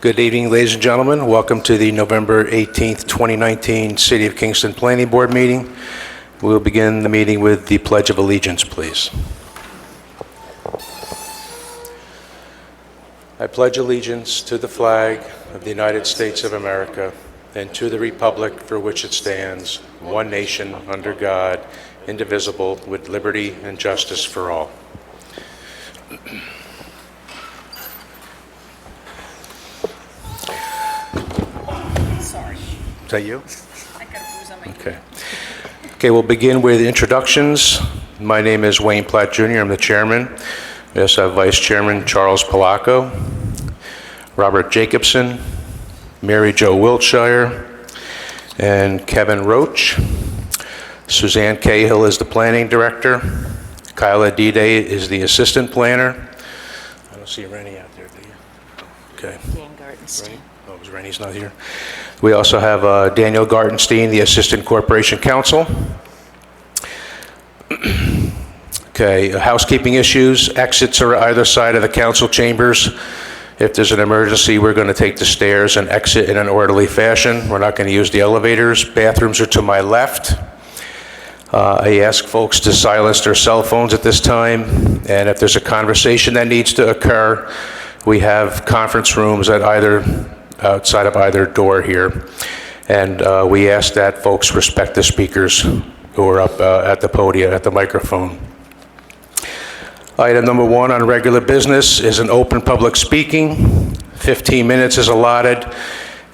Good evening, ladies and gentlemen. Welcome to the November 18th, 2019 City of Kingston Planning Board meeting. We'll begin the meeting with the Pledge of Allegiance, please. I pledge allegiance to the flag of the United States of America and to the republic for which it stands, one nation, under God, indivisible, with liberty and justice for all. Sorry. Is that you? I got a bruise on my Okay. Okay, we'll begin with introductions. My name is Wayne Platte Jr. I'm the chairman. We also have Vice Chairman Charles Polacco, Robert Jacobsen, MaryJo Wiltshire, and Kevin Roach. Suzanne Cahill is the planning director. Kyla Dide is the assistant planner. I don't see Rennie out there, do you? Okay. Dan Gartenstein. Oh, Rennie's not here. We also have Daniel Gartenstein, the assistant corporation counsel. Okay, housekeeping issues. Exits are either side of the council chambers. If there's an emergency, we're going to take the stairs and exit in an orderly fashion. We're not going to use the elevators. Bathrooms are to my left. I ask folks to silence their cell phones at this time, and if there's a conversation that needs to occur, we have conference rooms at outside of either door here, and we ask that folks respect the speakers who are up at the podium, at the microphone. Item number 1 on regular business is an open public speaking. 15 minutes is allotted,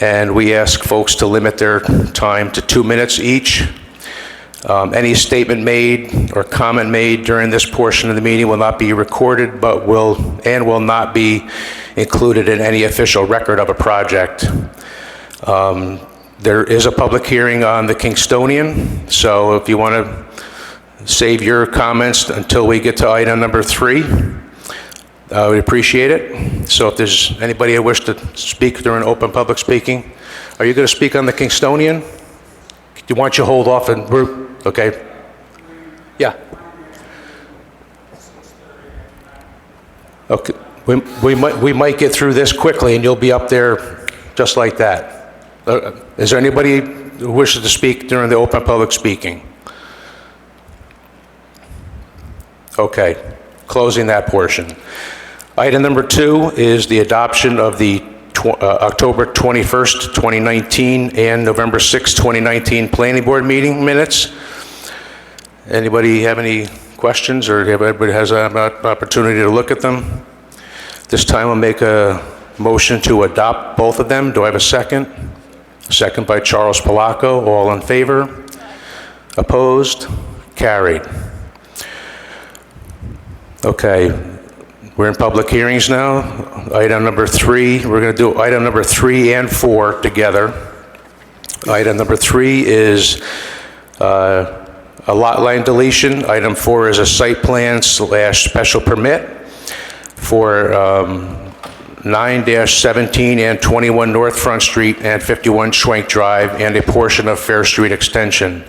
and we ask folks to limit their time to 2 minutes each. Any statement made or comment made during this portion of the meeting will not be recorded, but will not be included in any official record of a project. There is a public hearing on the Kingstonian, so if you want to save your comments until we get to item number 3, I would appreciate it. So if there's anybody who wishes to speak during open public speaking, are you going to speak on the Kingstonian? Do you want you to hold off and group? Okay. Yeah. Okay. We might get through this quickly, and you'll be up there just like that. Is there anybody who wishes to speak during the open public speaking? Okay. Closing that portion. Item number 2 is the adoption of the October 21st, 2019 and November 6th, 2019 Planning Board meeting minutes. Anybody have any questions, or everybody has an opportunity to look at them? This time I'll make a motion to adopt both of them. Do I have a second? Second by Charles Polacco. All in favor? Opposed? Carried. Okay. We're in public hearings now. Item number 3, we're going to do item number 3 and 4 together. Item number 3 is a lot line deletion. Item 4 is a site plan / special permit for 9-17 and 21 North Front Street and 51 Schwenk Drive and a portion of Fair Street Extension.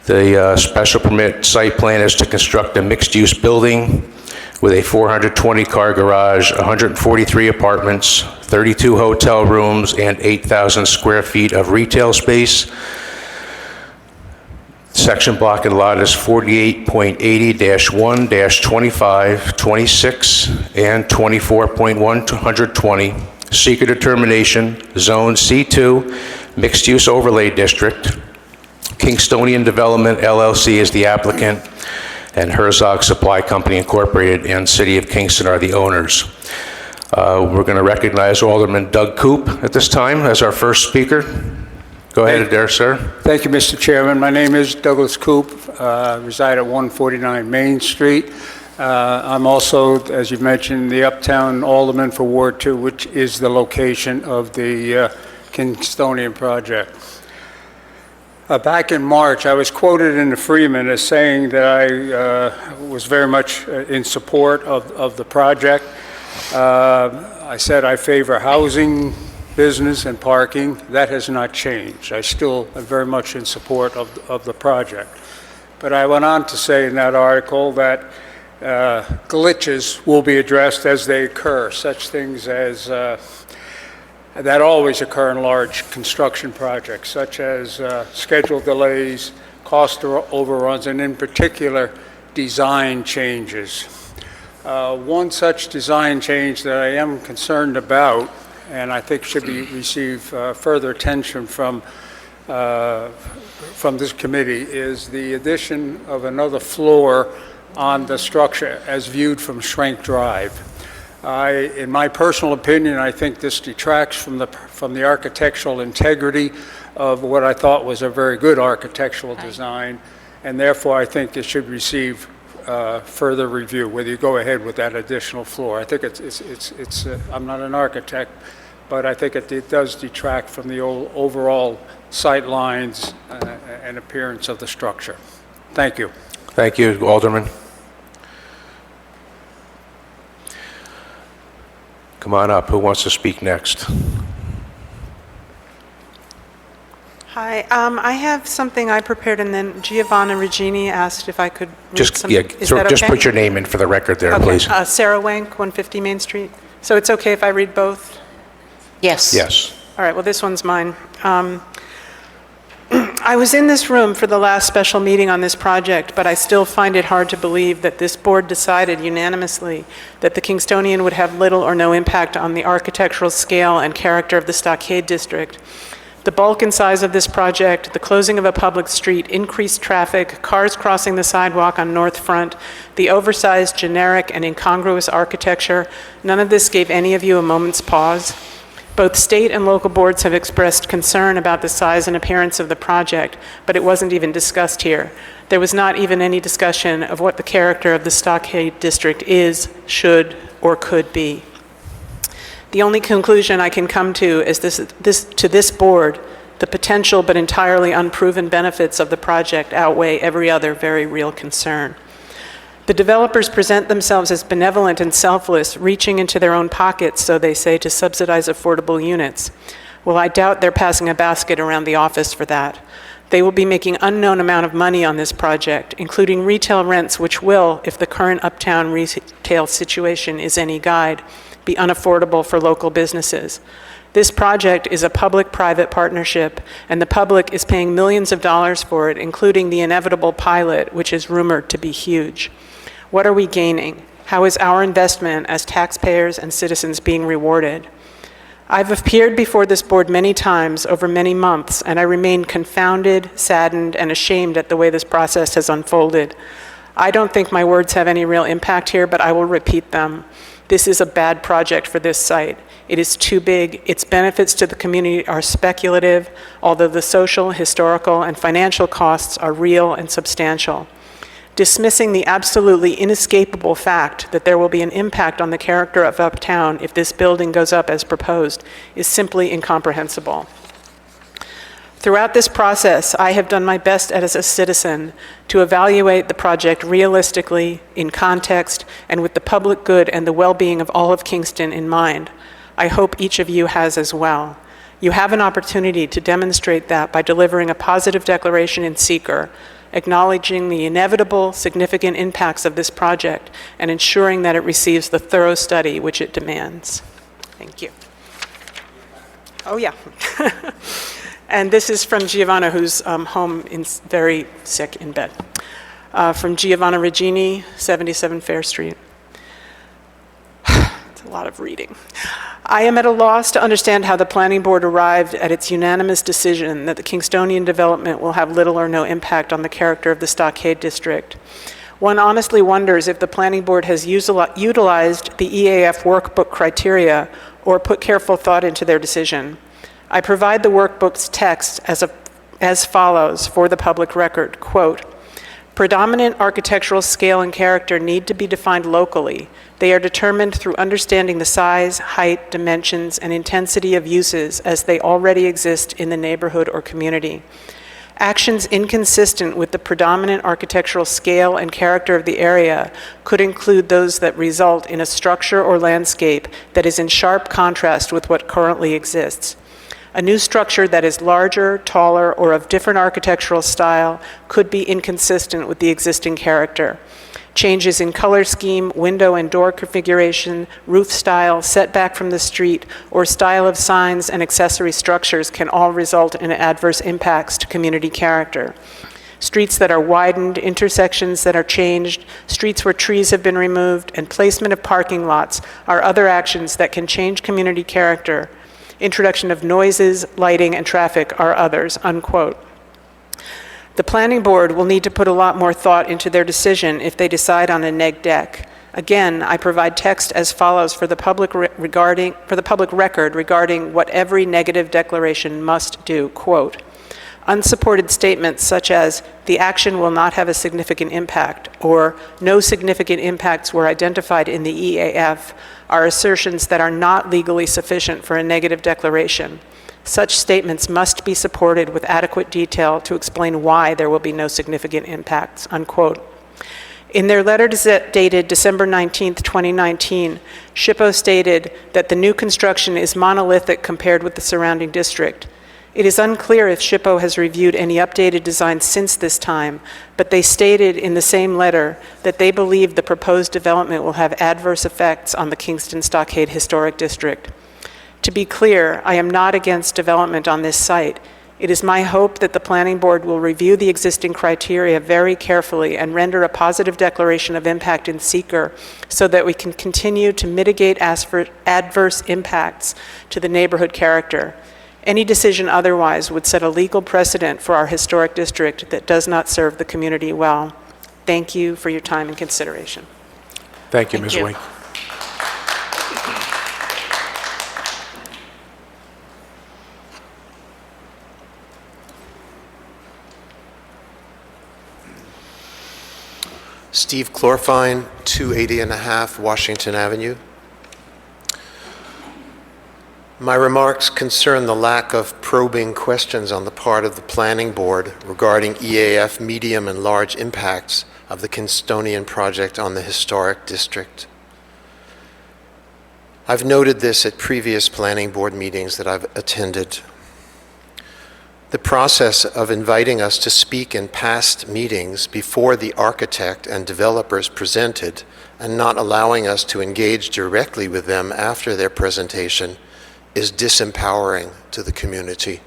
The special permit site plan is to construct a mixed-use building with a 420-car garage, 143 apartments, 32 hotel rooms, and 8,000 square feet of retail space. Section block and lot is 48.80-1-25, 26, and 24.120. Seeker determination, Zone C2, Mixed-Use Overlay District. Kingstonian Development, LLC is the applicant, and Herzog Supply Company Incorporated and City of Kingston are the owners. We're going to recognize Alderman Doug Coop at this time as our first speaker. Go ahead there, sir. Thank you, Mr. Chairman. My name is Douglas Coop. Reside at 149 Main Street. I'm also, as you mentioned, the Uptown Alderman for Ward 2, which is the location of the Kingstonian project. Back in March, I was quoted in the Freeman as saying that I was very much in support of the project. I said I favor housing, business, and parking. That has not changed. I still am very much in support of the project. But I went on to say in that article that glitches will be addressed as they occur, such things as that always occur in large construction projects, such as schedule delays, cost overruns, and in particular, design changes. One such design change that I am concerned about, and I think should receive further attention from this committee, is the addition of another floor on the structure as viewed from Schrank Drive. In my personal opinion, I think this detracts from the architectural integrity of what I thought was a very good architectural design, and therefore I think it should receive further review, whether you go ahead with that additional floor. I think I'm not an architect, but I think it does detract from the overall sight lines and appearance of the structure. Thank you. Thank you, Alderman. Come on up. Who wants to speak next? Hi, I have something I prepared, and then Giovanna Regini asked if I could read Just some. yeah, Is that just okay? put your name in for the record there, Okay. please. Sarah Wank, 150 Main Street. So it's okay if I read both? Yes. Yes. All right, well, this one's mine. I was in this room for the last special meeting on this project, but I still find it hard to believe that this board decided unanimously that the Kingstonian would have little or no impact on the architectural scale and character of the Stockade District. The bulk and size of this project, the closing of a public street, increased traffic, cars crossing the sidewalk on North Front, the oversized, generic, and incongruous architecture, none of this gave any of you a moment's pause. Both state and local boards have expressed concern about the size and appearance of the project, but it wasn't even discussed here. There was not even any discussion of what the character of the Stockade District is, should, or could be. The only conclusion I can come to is to this board, the potential but entirely unproven benefits of the project outweigh every other very real concern. The developers present themselves as benevolent and selfless, reaching into their own pockets, so they say, to subsidize affordable units. Well, I doubt they're passing a basket around the office for that. They will be making unknown amount of money on this project, including retail rents, which will, if the current uptown retail situation is any guide, be unaffordable for local businesses. This project is a public-private partnership, and the public is paying millions of dollars for it, including the inevitable pilot, which is rumored to be huge. What are we gaining? How is our investment as taxpayers and citizens being rewarded? I've appeared before this board many times over many months, and I remain confounded, saddened, and ashamed at the way this process has unfolded. I don't think my words have any real impact here, but I will repeat them. This is a bad project for this site. It is too big. Its benefits to the community are speculative, although the social, historical, and financial costs are real and substantial. Dismissing the absolutely inescapable fact that there will be an impact on the character of Uptown if this building goes up as proposed is simply incomprehensible. Throughout this process, I have done my best as a citizen to evaluate the project realistically, in context, and with the public good and the well-being of all of Kingston in mind. I hope each of you has as well. You have an opportunity to demonstrate that by delivering a positive declaration in seeker, acknowledging the inevitable significant impacts of this project, and ensuring that it receives the thorough study which it demands. Thank you. Oh, yeah. And this is from Giovanna, who's home very sick in bed. From Giovanna Regini, 77 Fair Street. It's a lot of reading. I am at a loss to understand how the planning board arrived at its unanimous decision that the Kingstonian development will have little or no impact on the character of the Stockade District. One honestly wonders if the planning board has utilized the EAF workbook criteria or put careful thought into their decision. I provide the workbook's text as follows for the public record, quote, "Predominant architectural scale and character need to be defined locally. They are determined through understanding the size, height, dimensions, and intensity of uses as they already exist in the neighborhood or community. Actions inconsistent with the predominant architectural scale and character of the area could include those that result in a structure or landscape that is in sharp contrast with what currently exists. A new structure that is larger, taller, or of different architectural style could be inconsistent with the existing character. Changes in color scheme, window and door configuration, roof style, setback from the street, or style of signs and accessory structures can all result in adverse impacts to community character. Streets that are widened, intersections that are changed, streets where trees have been removed, and placement of parking lots are other actions that can change community character. Introduction of noises, lighting, and traffic are others," unquote. The planning board will need to put a lot more thought into their decision if they decide on a neg deck. Again, I provide text as follows for the public record regarding what every negative declaration must do. Quote, "Unsupported statements such as, 'The action will not have a significant impact,' or 'No significant impacts were identified in the EAF,' are assertions that are not legally sufficient for a negative declaration. Such statements must be supported with adequate detail to explain why there will be no significant impacts," unquote. In their letter dated December 19th, 2019, SHPO stated that the new construction is monolithic compared with the surrounding district. It is unclear if SHPO has reviewed any updated designs since this time, but they stated in the same letter that they believe the proposed development will have adverse effects on the Kingston Stockade Historic District. To be clear, I am not against development on this site. It is my hope that the planning board will review the existing criteria very carefully and render a positive declaration of impact in seeker so that we can continue to mitigate adverse impacts to the neighborhood character. Any decision otherwise would set a legal precedent for our historic district that does not serve the community well. Thank you for your time and consideration. Thank you, Ms. you. Wang. Steve Chlorfine, 280 and a half Washington Avenue. My remarks concern the lack of probing questions on the part of the Planning Board regarding EAF medium and large impacts of the Kingstonian project on the historic district. I've noted this at previous Planning Board meetings that I've attended. The process of inviting us to speak in past meetings before the architect and developers presented and not allowing us to engage directly with them after their presentation is disempowering to the community.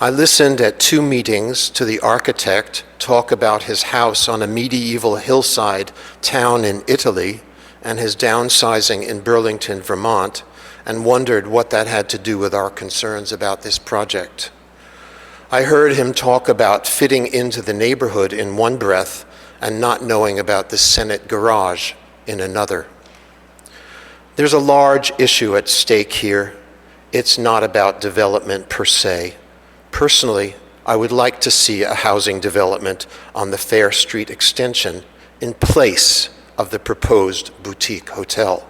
I listened at 2 meetings to the architect talk about his house on a medieval hillside town in Italy and his downsizing in Burlington, Vermont, and wondered what that had to do with our concerns about this project. I heard him talk about fitting into the neighborhood in one breath and not knowing about the Senate garage in another. There's a large issue at stake here. It's not about development per se. Personally, I would like to see a housing development on the Fair Street extension in place of the proposed boutique hotel.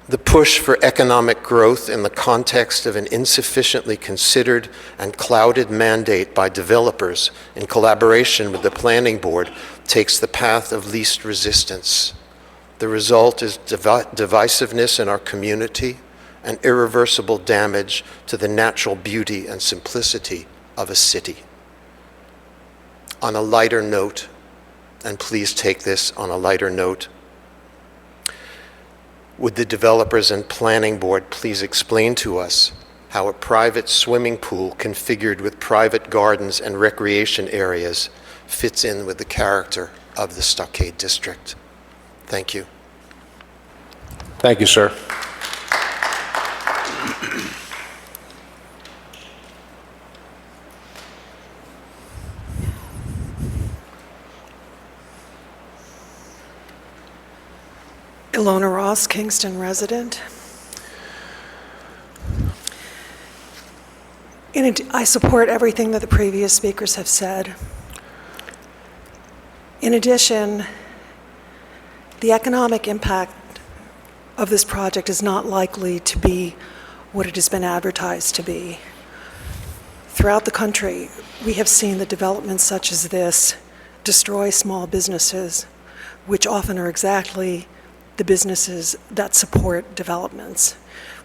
The push for economic growth in the context of an insufficiently considered and clouded mandate by developers in collaboration with the Planning Board takes the path of least resistance. The result is divisiveness in our community and irreversible damage to the natural beauty and simplicity of a city. On a lighter note, and please take this on a lighter note, would the developers and planning board please explain to us how a private swimming pool configured with private gardens and recreation areas fits in with the character of the Stockade District? Thank you. Thank you, sir. Ilona Ross, Kingston resident. I support everything that the previous speakers have said. In addition, the economic impact of this project is not likely to be what it has been advertised to be. Throughout the country, we have seen that developments such as this destroy small businesses, which often are exactly the businesses that support developments.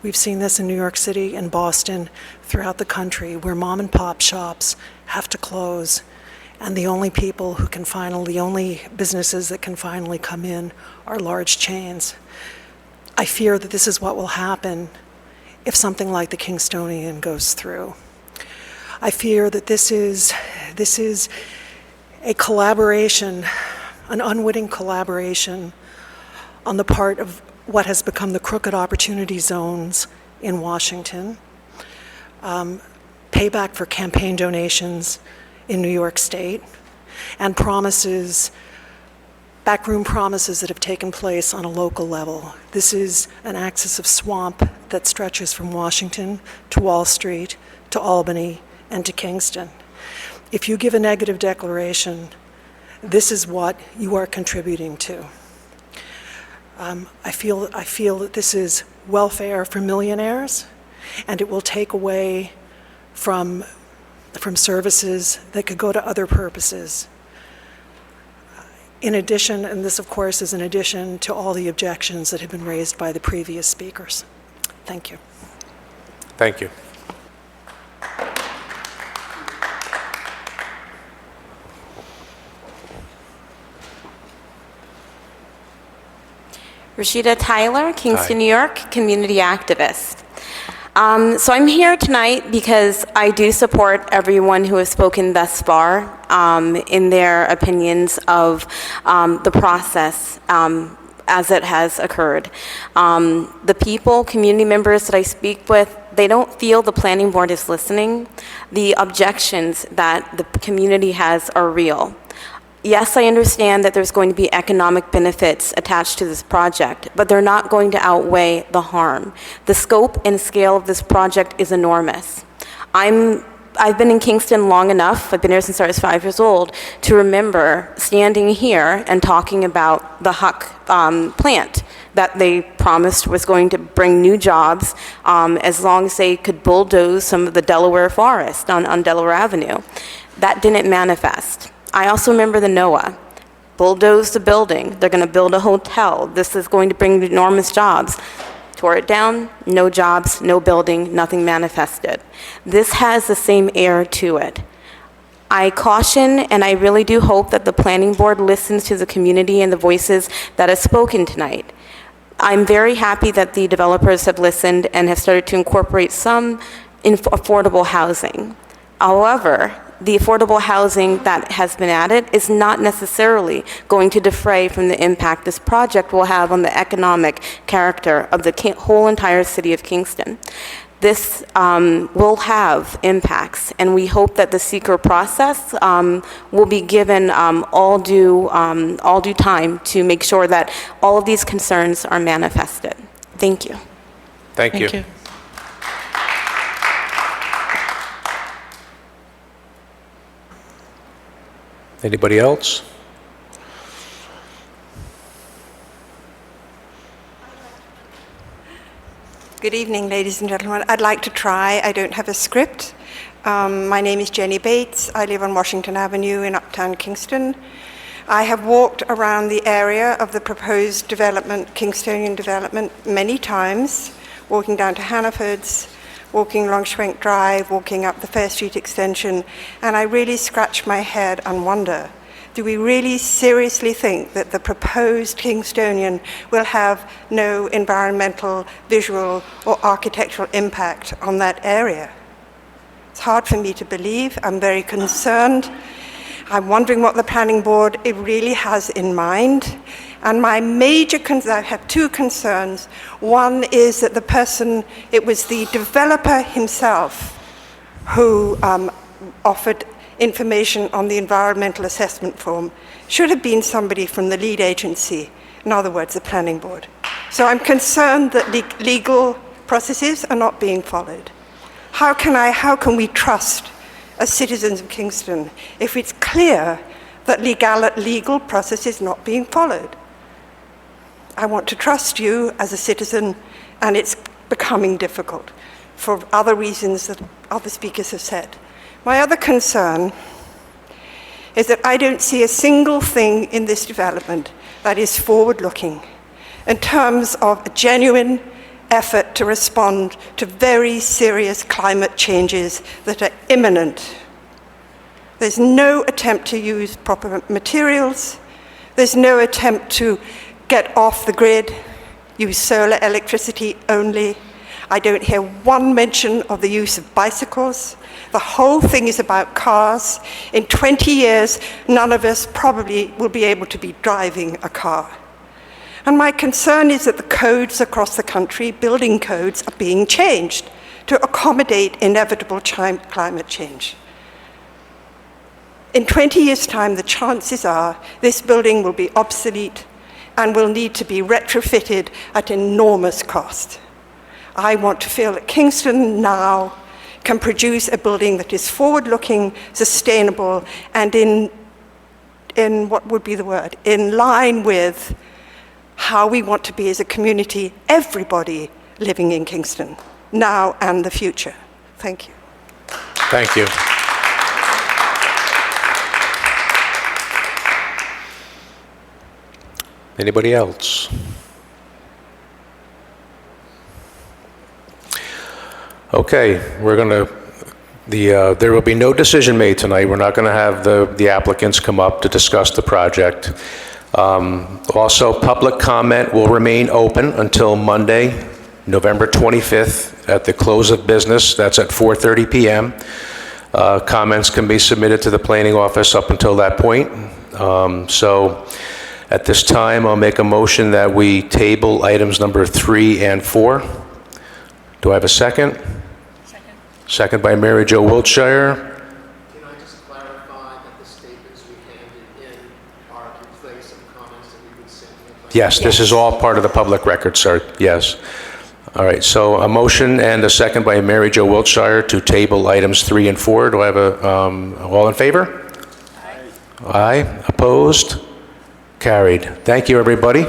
We've seen this in New York City and Boston, throughout the country, where mom and pop shops have to close and the only people who can the only businesses that can finally come in are large chains. I fear that this is what will happen if something like the Kingstonian goes through. I fear that this is a collaboration, an unwitting collaboration on the part of what has become the crooked opportunity zones in Washington, payback for campaign donations in New York State, and promises, backroom promises that have taken place on a local level. This is an axis of swamp that stretches from Washington to Wall Street to Albany and to Kingston. If you give a negative declaration, this is what you are contributing to. I feel that this is welfare for millionaires, and it will take away from services that could go to other purposes. In addition, and this of course is in addition to all the objections that have been raised by the previous speakers. Thank you. Thank you. Rashida Tyler, Kingston, Hi. New York, community activist. So I'm here tonight because I do support everyone who has spoken thus far in their opinions of the process as it has occurred. The people, community members that I speak with, they don't feel the planning board is listening. The objections that the community has are real. Yes, I understand that there's going to be economic benefits attached to this project, but they're not going to outweigh the harm. The scope and scale of this project is enormous. I've been in Kingston long enough, I've been here since I was 5 years old, to remember standing here and talking about the Huck plant that they promised was going to bring new jobs as long as they could bulldoze some of the Delaware forest on Delaware Avenue. That didn't manifest. I also remember the NOAA. Bulldoze the building. They're going to build a hotel. This is going to bring enormous jobs. Tore it down, no jobs, no building, nothing manifested. This has the same air to it. I caution and I really do hope that the planning board listens to the community and the voices that have spoken tonight. I'm very happy that the developers have listened and have started to incorporate some affordable housing. However, the affordable housing that has been added is not necessarily going to defray from the impact this project will have on the economic character of the whole entire city of Kingston. This will have impacts, and we hope that the seeker process will be given all due time to make sure that all of these concerns are manifested. Thank you. Thank you. Thank you. Anybody else? Good evening, ladies and gentlemen. I'd like to try. I don't have a script. My name is Jenny Bates. I live on Washington Avenue in Uptown Kingston. I have walked around the area of the proposed development, Kingstonian development, many times, walking down to Hannaford's, walking along Schwenk Drive, walking up the Fair Street extension, and I really scratch my head and wonder, do we really seriously think that the proposed Kingstonian will have no environmental, visual, or architectural impact on that area? It's hard for me to believe. I'm very concerned. I'm wondering what the planning board it really has in mind. And my major I have two concerns. One is that it was the developer himself who offered information on the environmental assessment form. Should have been somebody from the lead agency, in other words, the planning board. So I'm concerned that legal processes are not being followed. How can we trust as citizens of Kingston if it's clear that legal process is not being followed? I want to trust you as a citizen, and it's becoming difficult for other reasons that other speakers have said. My other concern is that I don't see a single thing in this development that is forward-looking in terms of a genuine effort to respond to very serious climate changes that are imminent. There's no attempt to use proper materials. There's no attempt to get off the grid, use solar electricity only. I don't hear one mention of the use of bicycles. The whole thing is about cars. In 20 years, none of us probably will be able to be driving a car. And my concern is that the codes across the country, building codes, are being changed to accommodate inevitable climate change. In 20 years' time, the chances are this building will be obsolete and will need to be retrofitted at enormous cost. I want to feel that Kingston now can produce a building that is forward-looking, sustainable, and in what would be the word? In line with how we want to be as a community, everybody living in Kingston, now and the future. Thank you. Thank you. Anybody else? Okay, there will be no decision made tonight. We're not going to have the applicants come up to discuss the project. Also, public comment will remain open until Monday, November 25th at the close of business. That's at 4:30 p.m. Comments can be submitted to the planning office up until that point. So at this time, I'll make a motion that we table items number 3 and 4. Do I have a second? Second by MaryJo Wiltshire. Can I just clarify that the statements we handed in are in place of comments that we would send? Yes, this is all part of the public record, sir. Yes. All right, so a motion and a second by MaryJo Wiltshire to table items 3 and 4. Do I have all in favor? Aye. Aye. Opposed? Carried. Thank you, everybody.